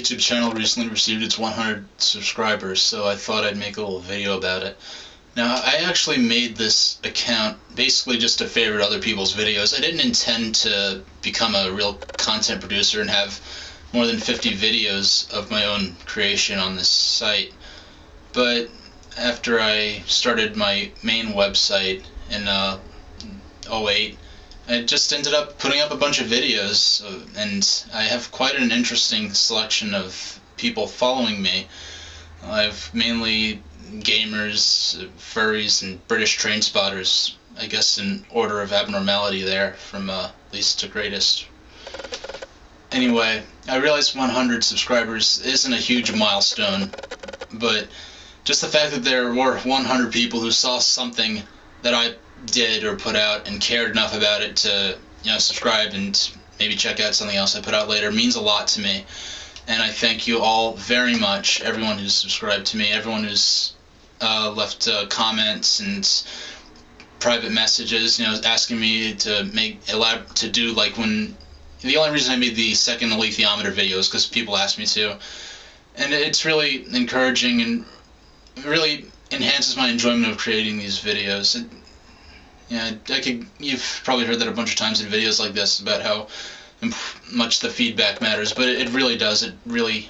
YouTube channel recently received its 100 subscribers, so I thought I'd make a little video about it. Now, I actually made this account basically just to favorite other people's videos. I didn't intend to become a real content producer and have more than 50 videos of my own creation on this site. But after I started my main website in 2008, I just ended up putting up a bunch of videos, and I have quite an interesting selection of people following me. I have mainly gamers, furries, and British train spotters, I guess in order of abnormality there, from least to greatest. Anyway, I realize 100 subscribers isn't a huge milestone, but just the fact that there were 100 people who saw something that I did or put out and cared enough about it to, subscribe and maybe check out something else I put out later means a lot to me. And I thank you all very much, everyone who's subscribed to me, everyone who's left comments and private messages, asking me to do like when. The only reason I made the second alethiometer video is because people asked me to, and it's really encouraging and really enhances my enjoyment of creating these videos. You've probably heard that a bunch of times in videos like this about how much the feedback matters, but it really does. It really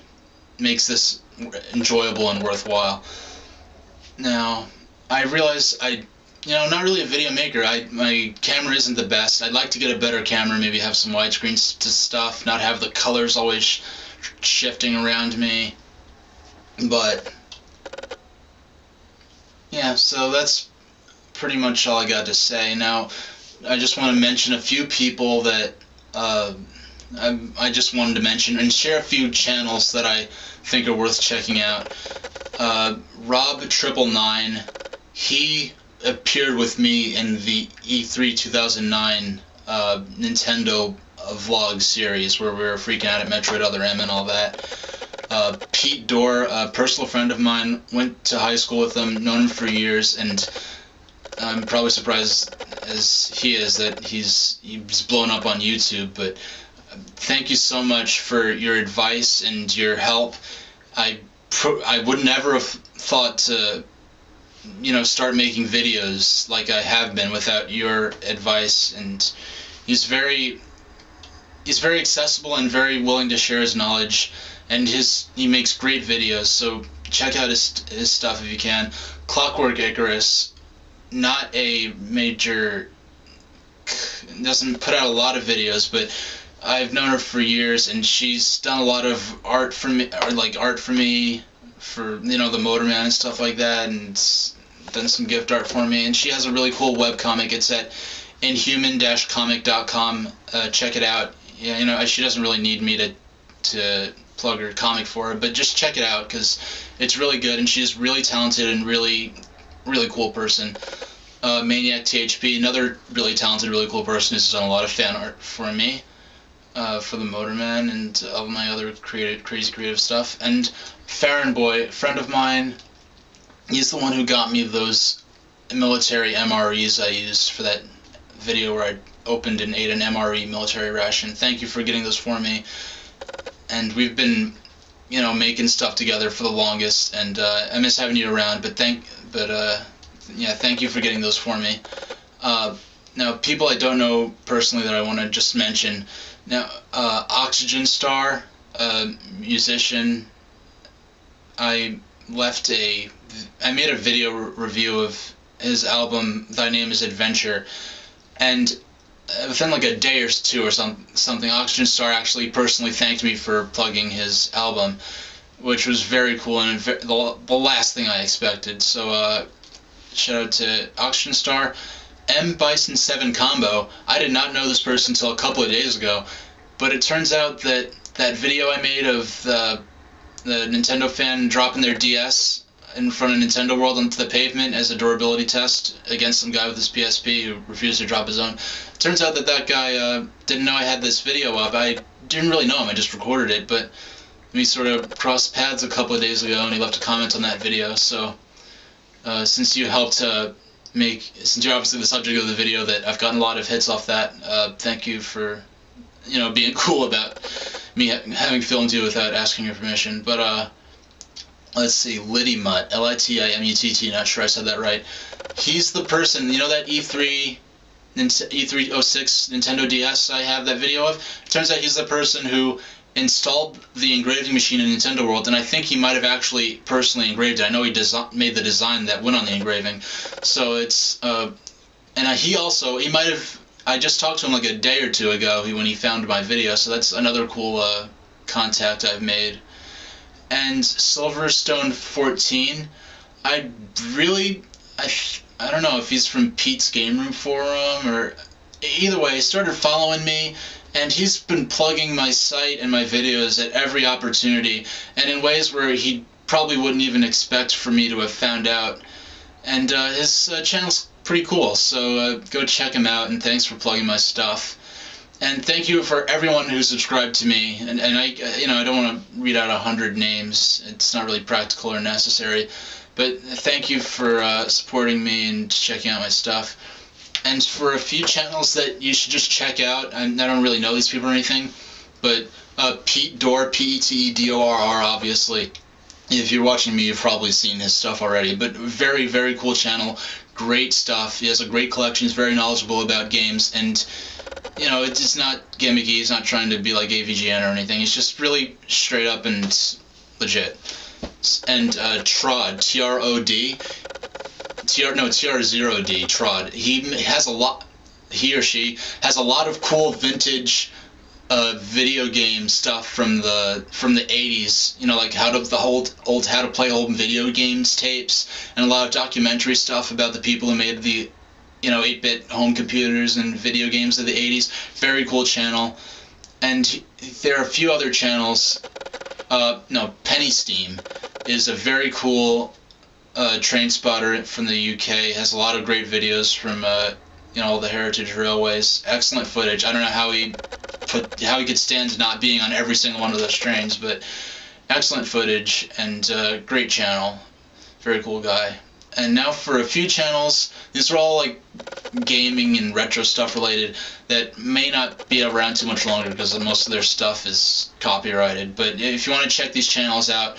makes this enjoyable and worthwhile. Now, I realize I'm not really a video maker. My camera isn't the best. I'd like to get a better camera, maybe have some widescreen stuff, not have the colors always shifting around me. But yeah, so that's pretty much all I got to say. Now, I just want to mention a few people that I just wanted to mention and share a few channels that I think are worth checking out. Rob999, he appeared with me in the E3 2009 Nintendo vlog series where we were freaking out at Metroid Other M and all that. PeteDoor, a personal friend of mine, went to high school with him, known him for years, and I'm probably surprised as he is that he's blown up on YouTube, but thank you so much for your advice and your help. I would never have thought to start making videos like I have been without your advice, and he's very accessible and very willing to share his knowledge, and he makes great videos, so check out his stuff if you can. Clockworkicarus, not a major, doesn't put out a lot of videos, but I've known her for years, and she's done a lot of art for me, for the Motorman and stuff like that, and done some gift art for me. And she has a really cool webcomic. It's at inhuman-comic.com. Check it out. Yeah, she doesn't really need me to plug her comic for her, but just check it out because it's really good, and she's really talented and really cool person. Maniac THP, another really talented, really cool person who's done a lot of fan art for me. For the Motorman and all my other crazy creative stuff. And Farron Boy, a friend of mine, he's the one who got me those military MREs I used for that video where I opened and ate an MRE military ration. Thank you for getting those for me. And we've been, making stuff together for the longest, and I miss having you around, but thank you for getting those for me. Now, people I don't know personally that I want to just mention. Now, OxygenStar, a musician, I made a video review of his album, Thy Name is Adventure, and within like a day or two or something, OxygenStar actually personally thanked me for plugging his album, which was very cool and the last thing I expected. So, shout out to OxygenStar. MBison7 Combo, I did not know this person until a couple of days ago, but it turns out that that video I made of the Nintendo fan dropping their DS in front of Nintendo World onto the pavement as a durability test against some guy with his PSP who refused to drop his own. It turns out that guy didn't know I had this video up. I didn't really know him, I just recorded it, but we sort of crossed paths a couple of days ago and he left a comment on that video, so since you helped since you're obviously the subject of the video that I've gotten a lot of hits off that, thank you for, being cool about me having filmed you without asking your permission. But let's see, Litlmutt, L-I-T-I-M-U-T-T, not sure I said that right. He's the person, you know that E306 Nintendo DS I have that video of? It turns out he's the person who installed the engraving machine in Nintendo World, and I think he might have actually personally engraved it. I know he made the design that went on the engraving. So it's, and he might have, I just talked to him like a day or two ago when he found my video, so that's another cool contact I've made. And Sylverstone 14, I don't know if he's from Pete's Game Room Forum, or either way, he started following me, and he's been plugging my site and my videos at every opportunity, and in ways where he probably wouldn't even expect for me to have found out. And his channel's pretty cool, so go check him out, and thanks for plugging my stuff. And thank you for everyone who subscribed to me. And I don't want to read out 100 names. It's not really practical or necessary. But thank you for supporting me and checking out my stuff. And for a few channels that you should just check out, I don't really know these people or anything, but PeteDoor, P-E-T-E-D-O-R-R, obviously. If you're watching me, you've probably seen his stuff already. But very, very cool channel. Great stuff. He has a great collection. He's very knowledgeable about games. And, you know, it's not gimmicky. He's not trying to be like AVGN or anything. He's just really straight up and legit. And Trod, T-R-O-D. TR0D, Trod. He or she has a lot of cool vintage video game stuff from the 80s, you know, like how to play old video games tapes, and a lot of documentary stuff about the people who made the, you know, 8-bit home computers and video games of the 80s. Very cool channel. And there are a few other channels. pennysteam is a very cool train spotter from the UK. Has a lot of great videos from all the heritage railways. Excellent footage. I don't know how he could stand not being on every single one of those trains, but excellent footage and great channel. Very cool guy. And now for a few channels, these are all like gaming and retro stuff related that may not be around too much longer because most of their stuff is copyrighted. But if you want to check these channels out,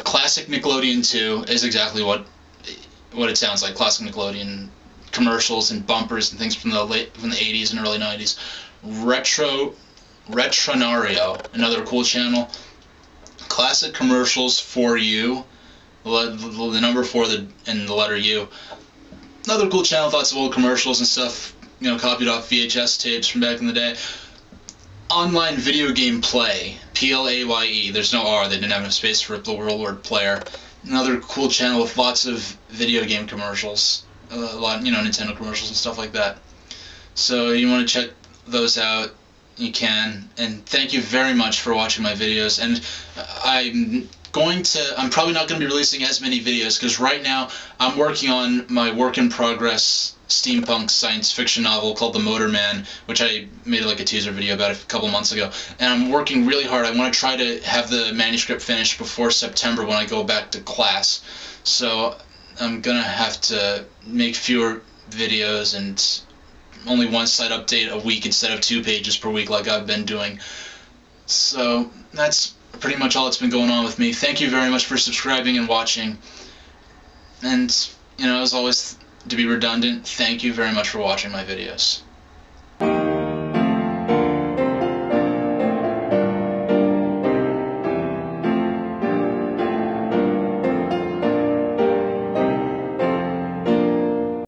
Classic Nickelodeon 2 is exactly what it sounds like. Classic Nickelodeon commercials and bumpers and things from the 80s and early 90s. Retrontario, another cool channel. Classic commercials for you. The number 4 and the letter U. Another cool channel, lots of old commercials and stuff, copied off VHS tapes from back in the day. OnlineVideoGameplaye, P-L-A-Y-E. There's no R, they didn't have enough space for the real word player. Another cool channel with lots of video game commercials, a lot, Nintendo commercials and stuff like that. So you want to check those out, you can. And thank you very much for watching my videos. And I'm probably not going to be releasing as many videos because right now I'm working on my work-in-progress steampunk science fiction novel called The Motorman, which I made like a teaser video about a couple months ago. And I'm working really hard. I want to try to have the manuscript finished before September when I go back to class. So I'm going to have to make fewer videos and only one site update a week instead of 2 pages per week like I've been doing. So that's pretty much all that's been going on with me. Thank you very much for subscribing and watching. And, as always, to be redundant, thank you very much for watching my videos.